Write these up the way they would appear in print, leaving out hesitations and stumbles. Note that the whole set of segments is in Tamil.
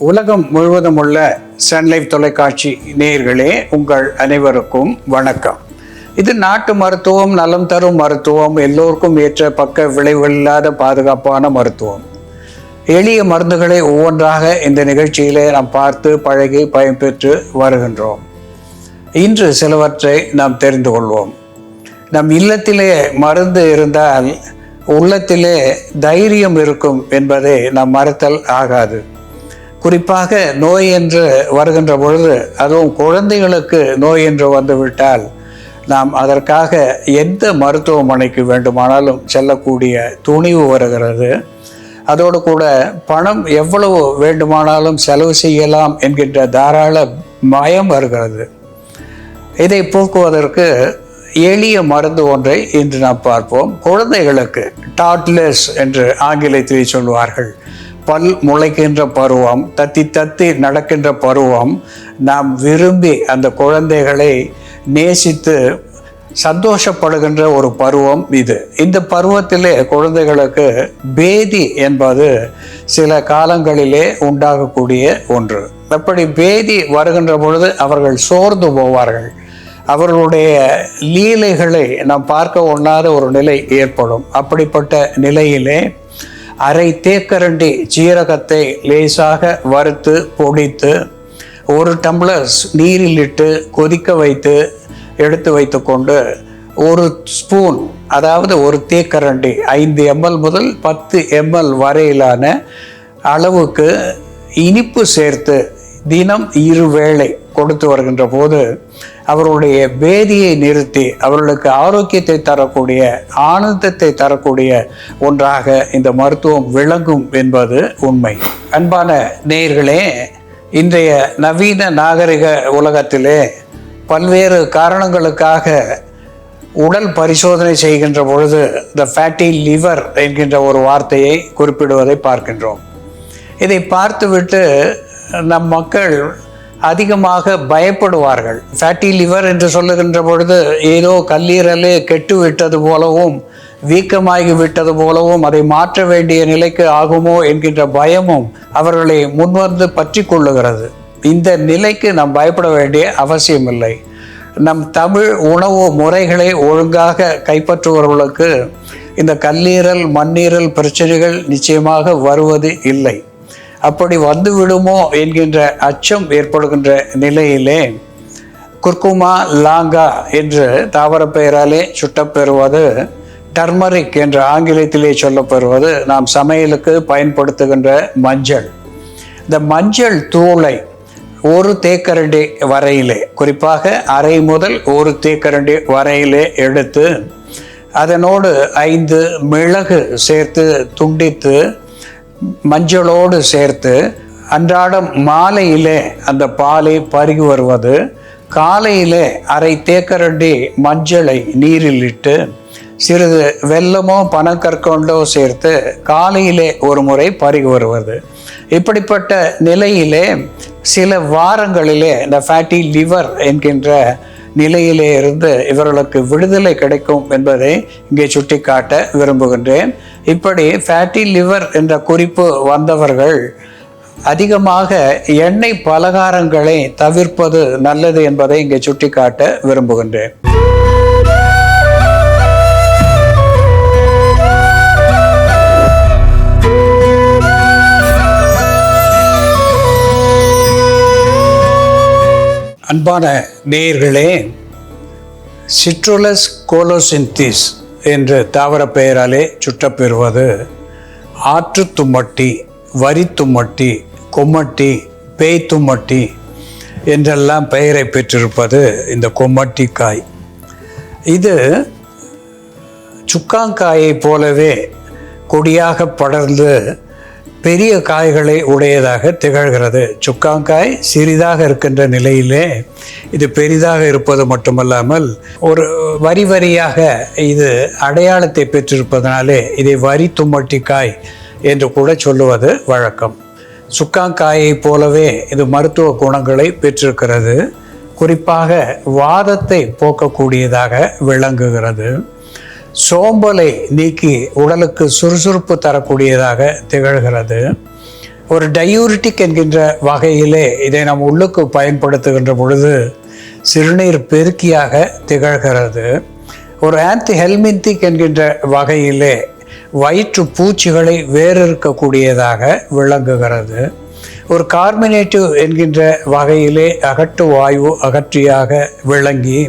உலகம் முழுவதும் உள்ள சன்லைஃப் தொலைக்காட்சி நேயர்களே, உங்கள் அனைவருக்கும் வணக்கம். இது நாட்டு மருத்துவம், நலம் தரும் மருத்துவம், எல்லோருக்கும் ஏற்ற பக்க விளைவுகள் இல்லாத பாதுகாப்பான மருத்துவம். எளிய மருந்துகளை ஒவ்வொன்றாக இந்த நிகழ்ச்சியிலே நாம் பார்த்து பழகி பயன்பெற்று வருகின்றோம். இன்று சிலவற்றை நாம் தெரிந்து கொள்வோம். நம் இல்லத்திலே மருந்து இருந்தால் உள்ளத்திலே தைரியம் இருக்கும் என்பதை நாம் மறுத்தல் ஆகாது. குறிப்பாக நோய் என்று வருகின்ற பொழுது, அதுவும் குழந்தைகளுக்கு நோய் என்று வந்துவிட்டால் நாம் அதற்காக எந்த மருத்துவமனைக்கு வேண்டுமானாலும் செல்லக்கூடிய துணிவு வருகிறது. அதோடு கூட பணம் எவ்வளவு வேண்டுமானாலும் செலவு செய்யலாம் என்கின்ற தாராள மயம் வருகிறது. இதை போக்குவதற்கு எளிய மருந்து ஒன்றை இன்று நாம் பார்ப்போம். குழந்தைகளுக்கு டாட்லர்ஸ் என்று ஆங்கிலத்தில் சொல்வார்கள். பல் முளைக்கின்ற பருவம், தத்தி தத்தி நடக்கின்ற பருவம், நாம் விரும்பி அந்த குழந்தைகளை நேசித்து சந்தோஷப்படுகின்ற ஒரு பருவம் இது. இந்த பருவத்திலே குழந்தைகளுக்கு பேதி என்பது சில காலங்களிலே உண்டாகக்கூடிய ஒன்று. அப்படி பேதி வருகின்ற பொழுது அவர்கள் சோர்ந்து போவார்கள். அவர்களுடைய லீலைகளை நாம் பார்க்க ஒண்ணாத ஒரு நிலை ஏற்படும். அப்படிப்பட்ட நிலையிலே அரை தேக்கரண்டி சீரகத்தை லேசாக வறுத்து பொடித்து 1 டம்ளர் நீரில் இட்டு கொதிக்க வைத்து எடுத்து வைத்து கொண்டு 1 ஸ்பூன், அதாவது 1 தேக்கரண்டி 5 ml முதல் 10 ml வரையிலான அளவுக்கு இனிப்பு சேர்த்து தினம் 2 வேளை கொடுத்து வருகின்ற போது அவர்களுடைய பேதியை நிறுத்தி அவர்களுக்கு ஆரோக்கியத்தை தரக்கூடிய, ஆனந்தத்தை தரக்கூடிய ஒன்றாக இந்த மருத்துவம் விளங்கும் என்பது உண்மை. அன்பான நேயர்களே, இன்றைய நவீன நாகரிக உலகத்திலே பல்வேறு காரணங்களுக்காக உடல் பரிசோதனை செய்கின்ற பொழுது த ஃபேட்டி லிவர் என்கின்ற ஒரு வார்த்தையை குறிப்பிடுவதை பார்க்கின்றோம். இதை பார்த்துவிட்டு நம் மக்கள் அதிகமாக பயப்படுவார்கள். ஃபேட்டி லிவர் என்று சொல்லுகின்ற பொழுது ஏதோ கல்லீரலே கெட்டு விட்டது போலவும், வீக்கமாகி விட்டது போலவும், அதை மாற்ற வேண்டிய நிலைக்கு ஆகுமோ என்கின்ற பயமும் அவர்களை முன்வந்து பற்றி கொள்ளுகிறது. இந்த நிலைக்கு நாம் பயப்பட வேண்டிய அவசியமில்லை. நம் தமிழ் உணவு முறைகளை ஒழுங்காக கைப்பற்றுபவர்களுக்கு இந்த கல்லீரல், மண்ணீரல் பிரச்சனைகள் நிச்சயமாக வருவது இல்லை. அப்படி வந்து விடுமோ என்கின்ற அச்சம் ஏற்படுகின்ற நிலையிலே குர்குமா லாங்கா என்று தாவர பெயராலே சுட்டப்பெறுவது, டர்மரிக் என்ற ஆங்கிலத்திலே சொல்லப்பெறுவது நாம் சமையலுக்கு பயன்படுத்துகின்ற மஞ்சள். இந்த மஞ்சள் தூளை 1 தேக்கரண்டி வரையிலே, குறிப்பாக அரை முதல் 1 தேக்கரண்டி வரையிலே எடுத்து அதனோடு 5 மிளகு சேர்த்து துண்டித்து மஞ்சளோடு சேர்த்து அன்றாடம் மாலையிலே அந்த பாலை பருகி வருவது, காலையிலே அரை தேக்கரண்டி மஞ்சளை நீரில் இட்டு சிறிது வெல்லமோ பனக்கற்கண்டோ சேர்த்து காலையிலே ஒரு முறை பருகி வருவது. இப்படிப்பட்ட நிலையிலே சில வாரங்களிலே இந்த ஃபேட்டி லிவர் என்கின்ற நிலையிலே இருந்து இவர்களுக்கு விடுதலை கிடைக்கும் என்பதை இங்கே சுட்டிக்காட்ட விரும்புகின்றேன். இப்படி ஃபேட்டி லிவர் என்ற குறிப்பு வந்தவர்கள் அதிகமாக எண்ணெய் பலகாரங்களை தவிர்ப்பது நல்லது என்பதை இங்கே சுட்டிக்காட்ட விரும்புகின்றேன். அன்பான நேயர்களே, சிட்ருலஸ் கோலோசின்திஸ் என்று தாவர பெயராலே சுட்டப்பெறுவது ஆற்று தும்மட்டி, வரி தும்மட்டி, கொம்மட்டி, பேய் தும்மட்டி என்றெல்லாம் பெயரை பெற்றிருப்பது இந்த கொம்மட்டி காய். இது சுக்காங்காயை போலவே கொடியாக படர்ந்து பெரிய காய்களை உடையதாக திகழ்கிறது. சுக்காங்காய் சிறிதாக இருக்கின்ற நிலையிலே இது பெரிதாக இருப்பது மட்டுமல்லாமல் ஒரு வரி வரியாக இது அடையாளத்தை பெற்றிருப்பதனாலே இதை வரி தும்மட்டி காய் என்று கூட சொல்லுவது வழக்கம். சுக்காங்காயை போலவே இது மருத்துவ குணங்களை பெற்றிருக்கிறது. குறிப்பாக வாதத்தை போக்கக்கூடியதாக விளங்குகிறது. சோம்பலை நீக்கி உடலுக்கு சுறுசுறுப்பு தரக்கூடியதாக திகழ்கிறது. ஒரு டயூரிட்டிக் என்கின்ற வகையிலே இதை நாம் உள்ளுக்கு பயன்படுத்துகின்ற பொழுது சிறுநீர் பெருக்கியாக திகழ்கிறது. ஒரு ஆன்டி ஹெல்மின்திக் என்கின்ற வகையிலே வயிற்று பூச்சிகளை வேறிருக்கக்கூடியதாக விளங்குகிறது. ஒரு கார்பனேட்டிவ் என்கின்ற வகையிலே அகட்டு வாயு அகற்றியாக விளங்கி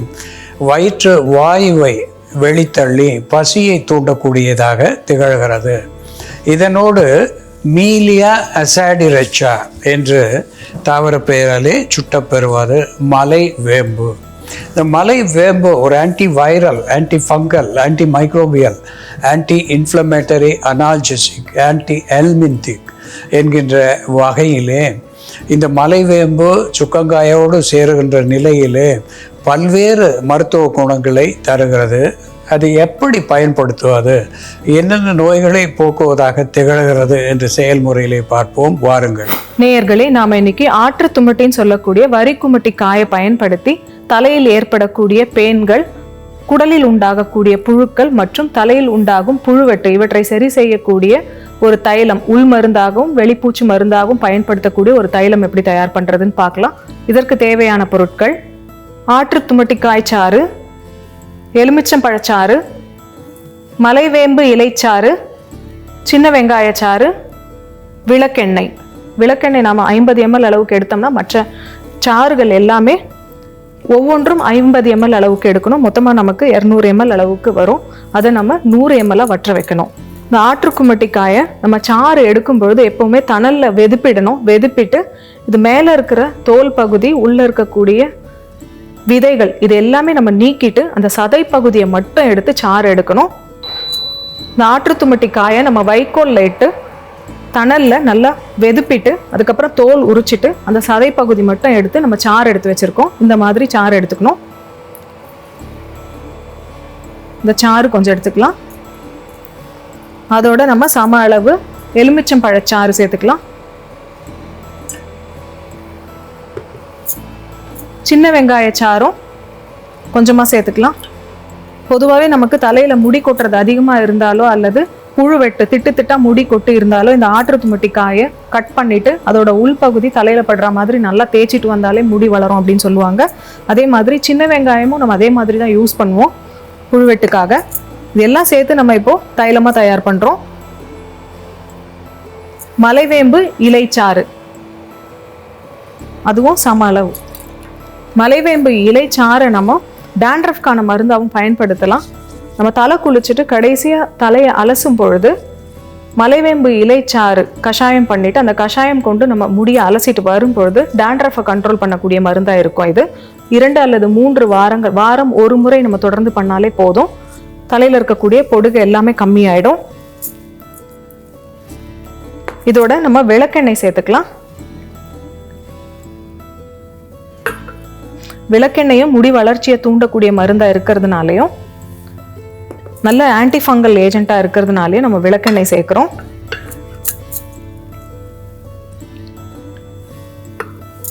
வயிற்று வாயுவை வெளித்தள்ளி பசியை தூண்டக்கூடியதாக திகழ்கிறது. இதனோடு மீலியா அசாடிரெச்சா என்று தாவர பெயராலே சுட்டப்பெறுவது மலை வேம்பு. இந்த மலை வேம்பு ஒரு anti viral, anti fungal, anti microbial, anti inflammatory, analgesic, anti helminthic என்கின்ற வகையிலே இந்த மலைவேம்பு சுக்கங்காயோடு சேருகின்ற நிலையிலே பல்வேறு மருத்துவ குணங்களை தருகிறது. அதை எப்படி பயன்படுத்துவது, என்னென்ன நோய்களை போக்குவதாக திகழ்கிறது என்ற செயல்முறையிலே பார்ப்போம், வாருங்கள். நேயர்களே, நாம் இன்னைக்கு ஆற்று தும்மட்டின்னு சொல்லக்கூடிய வரிக்குமட்டி காயை பயன்படுத்தி தலையில் ஏற்படக்கூடிய பேன்கள், குடலில் உண்டாகக்கூடிய புழுக்கள் மற்றும் தலையில் உண்டாகும் புழுவெட்டு இவற்றை சரி செய்யக்கூடிய ஒரு தைலம், உள் மருந்தாகவும் வெளிப்பூச்சி மருந்தாகவும் பயன்படுத்தக்கூடிய ஒரு தைலம் எப்படி தயார் பண்றதுன்னு பார்க்கலாம். இதற்கு தேவையான பொருட்கள்: ஆற்று தும்மட்டிக்காய் சாறு, எலுமிச்சம்பழச்சாறு, மலைவேம்பு இலைச்சாறு, சின்ன வெங்காயச்சாறு, விளக்கெண்ணெய். விளக்கெண்ணெய் நாம் 50 ml அளவுக்கு எடுத்தோம்னா மற்ற சாறுகள் எல்லாமே ஒவ்வொன்றும் 50 ml அளவுக்கு எடுக்கணும். மொத்தமாக நமக்கு 200 ml அளவுக்கு வரும். அதை நம்ம 100 ml வற்ற வைக்கணும். இந்த ஆற்றுக்குமட்டிக்காயை நம்ம சாறு எடுக்கும் பொழுது எப்பவுமே தணலில் வெதுப்பிடணும். வெதுப்பிட்டு இது மேலே இருக்கிற தோல் பகுதி, உள்ளே இருக்கக்கூடிய விதைகள், இது எல்லாமே நம்ம நீக்கிட்டு அந்த சதை பகுதியை மட்டும் எடுத்து சாறு எடுக்கணும். இந்த ஆற்றுத்தும்மட்டிக்காயை நம்ம வைக்கோல்ல இட்டு தணலில் நல்லா வெதுப்பிட்டு அதுக்கப்புறம் தோல் உரிச்சிட்டு அந்த சதை பகுதி மட்டும் எடுத்து நம்ம சாறு எடுத்து வச்சுருக்கோம். இந்த மாதிரி சாறு எடுத்துக்கணும். இந்த சாறு கொஞ்சம் எடுத்துக்கலாம். அதோட நம்ம சம அளவு எலுமிச்சம்பழச்சாறு சேர்த்துக்கலாம். சின்ன வெங்காயச்சாரும் கொஞ்சமாக சேர்த்துக்கலாம். பொதுவாகவே நமக்கு தலையில் முடி கொட்டுறது அதிகமாக இருந்தாலோ அல்லது புழுவெட்டு திட்டு திட்டா முடி கொட்டு இருந்தாலோ இந்த ஆற்றுத்தும்மட்டிக்காயை கட் பண்ணிட்டு அதோட உள்பகுதி தலையில் படுற மாதிரி நல்லா தேய்ச்சிட்டு வந்தாலே முடி வளரும் அப்படின்னு சொல்லுவாங்க. அதே மாதிரி சின்ன வெங்காயமும் நம்ம அதே மாதிரி தான் யூஸ் பண்ணுவோம் புழுவெட்டுக்காக. இதெல்லாம் சேர்த்து நம்ம இப்போ தைலமாக தயார் பண்ணுறோம். மலைவேம்பு இலைச்சாறு அதுவும் சம அளவு. மலைவேம்பு இலைச்சாறை நம்ம டேண்ட்ரஃப்கான மருந்தாகவும் பயன்படுத்தலாம். நம்ம தலை குளிச்சுட்டு கடைசியாக தலையை அலசும் பொழுது மலைவேம்பு இலைச்சாறு கஷாயம் பண்ணிட்டு அந்த கஷாயம் கொண்டு நம்ம முடியை அலசிட்டு வரும் பொழுது டேண்ட்ரஃபை கண்ட்ரோல் பண்ணக்கூடிய மருந்தாக இருக்கும். இது 2 அல்லது 3 வாரங்கள், வாரம் ஒரு முறை நம்ம தொடர்ந்து பண்ணாலே போதும். தலையில் இருக்கக்கூடிய பொடுகு எல்லாமே கம்மியாயிடும். இதோட நம்ம விளக்கெண்ணெய் சேர்த்துக்கலாம். விளக்கெண்ணையும் முடி வளர்ச்சியை தூண்டக்கூடிய மருந்தா இருக்கிறதுனாலையும் நல்ல ஆன்டி ஃபங்கல் ஏஜென்ட்டா இருக்கிறதுனாலையும் நம்ம விளக்கெண்ணெய் சேர்க்கிறோம்.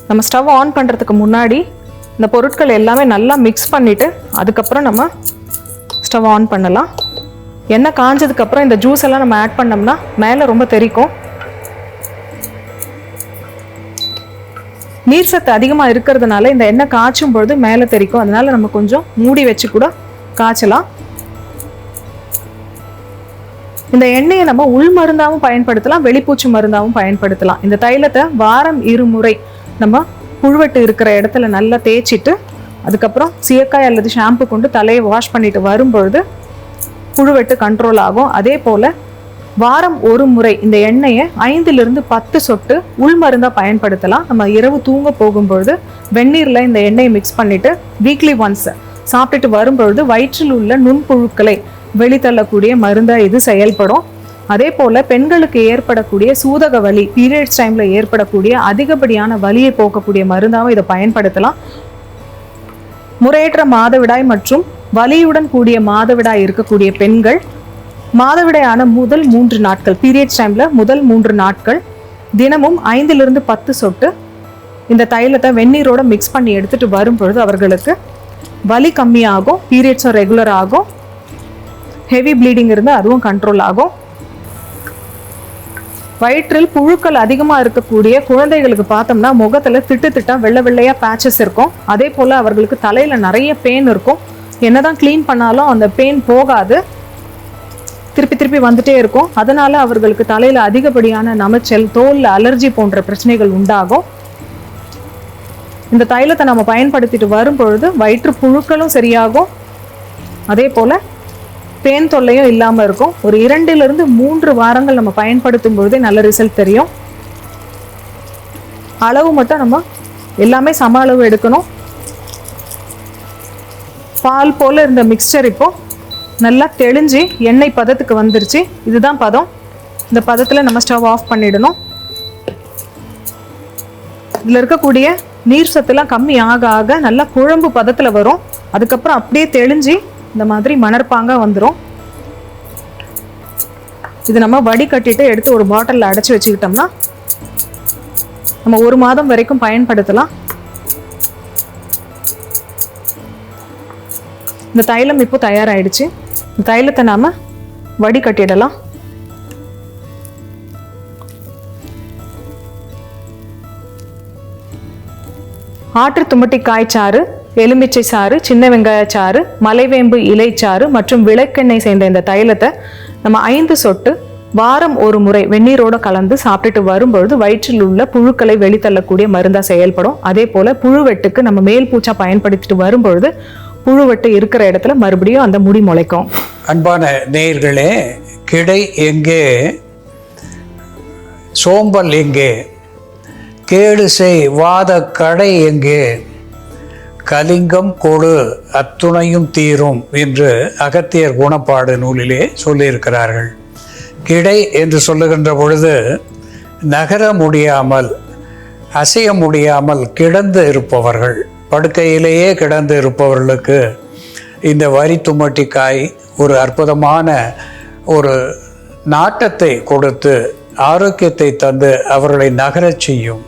நம்ம ஸ்டவ் ஆன் பண்றதுக்கு முன்னாடி இந்த பொருட்கள் எல்லாமே நல்லா மிக்ஸ் பண்ணிட்டு அதுக்கப்புறம் நம்ம ஸ்டவ் ஆன் பண்ணலாம். எண்ணெய் காஞ்சதுக்கு அப்புறம் இந்த ஜூஸ் எல்லாம் நம்ம ஆட் பண்ணோம்னா மேலே ரொம்ப தெறிக்கும். நீர் சத்து அதிகமாக இருக்கிறதுனால இந்த எண்ணெய் காய்ச்சும் பொழுது மேலே தெறிக்கும். அதனால நம்ம கொஞ்சம் மூடி வச்சு கூட காய்ச்சலாம். இந்த எண்ணெயை நம்ம உள் மருந்தாகவும் பயன்படுத்தலாம், வெளிப்பூச்சி மருந்தாகவும் பயன்படுத்தலாம். இந்த தைலத்தை வாரம் 2 முறை நம்ம புழுவெட்டு இருக்கிற இடத்துல நல்லா தேய்ச்சிட்டு அதுக்கப்புறம் சீயக்காய் அல்லது ஷாம்பு கொண்டு தலையை வாஷ் பண்ணிட்டு வரும்பொழுது புழுவெட்டு கண்ட்ரோல் ஆகும். அதே போல் வாரம் 1 முறை இந்த எண்ணெயை 5 to 10 சொட்டு உள் மருந்தாக பயன்படுத்தலாம். நம்ம இரவு தூங்க போகும்பொழுது வெந்நீரில் இந்த எண்ணெயை மிக்ஸ் பண்ணிவிட்டு வீக்லி ஒன்ஸ் சாப்பிட்டுட்டு வரும்பொழுது வயிற்றில் உள்ள நுண்புழுக்களை வெளித்தள்ளக்கூடிய மருந்தாக இது செயல்படும். அதே போல் பெண்களுக்கு ஏற்படக்கூடிய சூதக வலி, பீரியட்ஸ் டைமில் ஏற்படக்கூடிய அதிகப்படியான வலியை போக்கக்கூடிய மருந்தாகவும் இதை பயன்படுத்தலாம். முறையற்ற மாதவிடாய் மற்றும் வலியுடன் கூடிய மாதவிடாய் இருக்கக்கூடிய பெண்கள் மாதவிடாயான முதல் 3 நாட்கள், பீரியட்ஸ் டைமில் முதல் 3 நாட்கள் தினமும் 5 to 10 சொட்டு இந்த தைலத்தை வெந்நீரோட மிக்ஸ் பண்ணி எடுத்துட்டு வரும்பொழுது அவர்களுக்கு வலி கம்மியாகும், பீரியட்ஸும் ரெகுலர் ஆகும், ஹெவி ப்ளீடிங் இருந்தால் அதுவும் கண்ட்ரோல் ஆகும். வயிற்றில் புழுக்கள் அதிகமாக இருக்கக்கூடிய குழந்தைகளுக்கு பார்த்தோம்னா முகத்தில் திட்டா வெள்ளை வெள்ளையாக பேச்சஸ் இருக்கும். அதே போல் அவர்களுக்கு தலையில் நிறைய பெயின் இருக்கும். என்னதான் க்ளீன் பண்ணாலும் அந்த பெயின் போகாது, திருப்பி திருப்பி வந்துட்டே இருக்கும். அதனால அவர்களுக்கு தலையில் அதிகப்படியான நமைச்சல், தோலில் அலர்ஜி போன்ற பிரச்சனைகள் உண்டாகும். இந்த தைலத்தை நம்ம பயன்படுத்திட்டு வரும் பொழுது வயிற்று புழுக்களும் சரியாகும், அதே போல் பேன் தொல்லையும் இல்லாமல் இருக்கும். ஒரு 2 to 3 வாரங்கள் நம்ம பயன்படுத்தும் பொழுதே நல்ல ரிசல்ட் தெரியும். அளவு மட்டும் நம்ம எல்லாமே சம அளவு எடுக்கணும். பால் போல் இருந்த மிக்சர் இப்போ நல்லா தெளிஞ்சு எண்ணெய் பதத்துக்கு வந்துருச்சு. இதுதான் பதம். இந்த பதத்தில் நம்ம ஸ்டவ் ஆஃப் பண்ணிடணும். இதில் இருக்கக்கூடிய நீர் சத்துலாம் கம்மி ஆக ஆக நல்லா குழம்பு பதத்தில் வரும். அதுக்கப்புறம் அப்படியே தெளிஞ்சு இந்த மாதிரி மணற்பாங்க வந்துடும். இது நம்ம வடிகட்டிட்டு எடுத்து ஒரு பாட்டிலில் அடைச்சி வச்சுக்கிட்டோம்னா நம்ம 1 மாதம் வரைக்கும் பயன்படுத்தலாம். இந்த தைலம் இப்போ தயாராகிடுச்சு. இந்த தைலத்தை நாம் வடிகட்டிடலாம். ஆற்று தும்பட்டிக்காய் சாறு, எலுமிச்சை சாறு, சின்ன வெங்காய சாறு, மலைவேம்பு இலைச்சாறு மற்றும் விளக்கெண்ணெய் சேர்ந்த இந்த தைலத்தை நம்ம 5 சொட்டு வாரம் 1 முறை வெந்நீரோடு கலந்து சாப்பிட்டுட்டு வரும்பொழுது வயிற்றில் உள்ள புழுக்களை வெளித்தள்ளக்கூடிய மருந்தாக செயல்படும். அதே போல் புழுவெட்டுக்கு நம்ம மேல் பூச்சா பயன்படுத்திட்டு வரும்பொழுது புழுவெட்டு இருக்கிற இடத்துல மறுபடியும் அந்த முடி முளைக்கும். அன்பான நேயர்களே, கிடை எங்கே, சோம்பல் எங்கே, கேடு செய் வாத கடை எங்கே, கலிங்கம் கொடு அத்துணையும் தீரும் என்று அகத்தியர் குணப்பாடு நூலிலே சொல்லியிருக்கிறார்கள். கிடை என்று சொல்லுகின்ற பொழுது நகர முடியாமல், அசைய முடியாமல் கிடந்து இருப்பவர்கள், படுக்கையிலேயே கிடந்து இருப்பவர்களுக்கு இந்த வரி தும்மட்டிக்காய் ஒரு அற்புதமான ஒரு நாட்டத்தை கொடுத்து ஆரோக்கியத்தை தந்து அவர்களை நகரச் செய்யும்.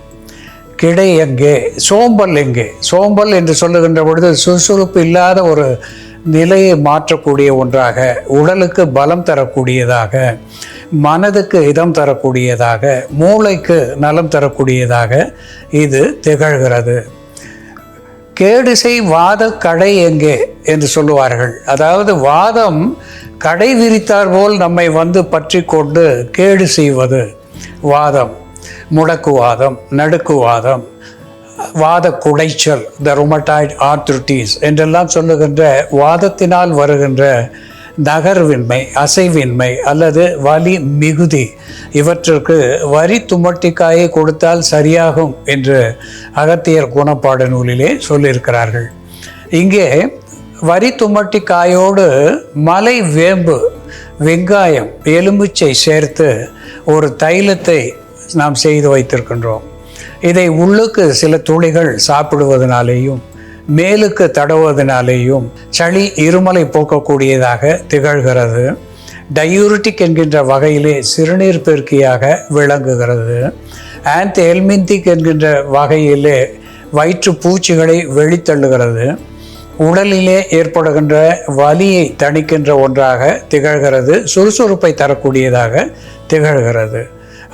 கிடை எங்கே, சோம்பல் எங்கே. சோம்பல் என்று சொல்லுகின்ற பொழுது சுறுசுறுப்பு இல்லாத ஒரு நிலையை மாற்றக்கூடிய ஒன்றாக, உடலுக்கு பலம் தரக்கூடியதாக, மனதுக்கு இதம் தரக்கூடியதாக, மூளைக்கு நலம் தரக்கூடியதாக இது திகழ்கிறது. கேடுசை வாத கடை எங்கே என்று சொல்லுவார்கள். அதாவது வாதம் கடை விரித்தார் போல் நம்மை பற்றி கொண்டு கேடு செய்வது வாதம். முடக்குவாதம், நடுக்குவாதம், வாத குடைச்சல், த ருமட்டாய்டு ஆர்த்ரிட்டிஸ் என்றெல்லாம் சொல்லுகின்ற வாதத்தினால் வருகின்ற நகர்வின்மை, அசைவின்மை அல்லது வலி மிகுதி, இவற்றிற்கு வரி தும்மட்டிக்காயை கொடுத்தால் சரியாகும் என்று அகத்தியர் குணப்பாடு நூலிலே சொல்லியிருக்கிறார்கள். இங்கே வரி தும்மட்டிக்காயோடு மலை வேம்பு, வெங்காயம், எலுமிச்சை சேர்த்து ஒரு தைலத்தை நாம் செய்து வைத்திருக்கின்றோம். இதை உள்ளுக்கு சில துளிகள் சாப்பிடுவதனாலேயும் மேலுக்கு தடவுவதனாலேயும் சளி இருமலை போக்கக்கூடியதாக திகழ்கிறது. டயூரிட்டிக் என்கின்ற வகையிலே சிறுநீர் பெருக்கியாக விளங்குகிறது. ஆன்டி ஹெல்மின்திக் என்கின்ற வகையிலே வயிற்று பூச்சிகளை வெளித்தள்ளுகிறது. உடலிலே ஏற்படுகின்ற வலியை தணிக்கின்ற ஒன்றாக திகழ்கிறது. சுறுசுறுப்பை தரக்கூடியதாக திகழ்கிறது.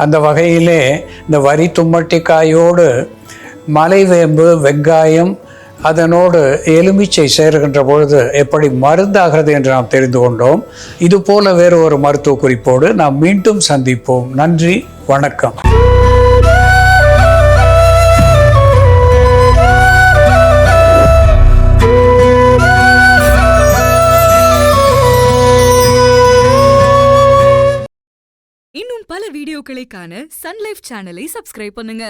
அந்த வகையிலே இந்த வரி தும்மட்டிக்காயோடு மலைவேம்பு, வெங்காயம், அதனோடு எலுமிச்சை சேருகின்ற பொழுது எப்படி மருந்தாகிறது என்று நாம் தெரிந்து கொண்டோம். இதுபோல வேறு ஒரு மருத்துவ குறிப்போடு நாம் மீண்டும் சந்திப்போம். நன்றி, வணக்கம். இன்னும் பல வீடியோக்களை காண சன் லைஃப் சேனலை சப்ஸ்கிரைப் பண்ணுங்க.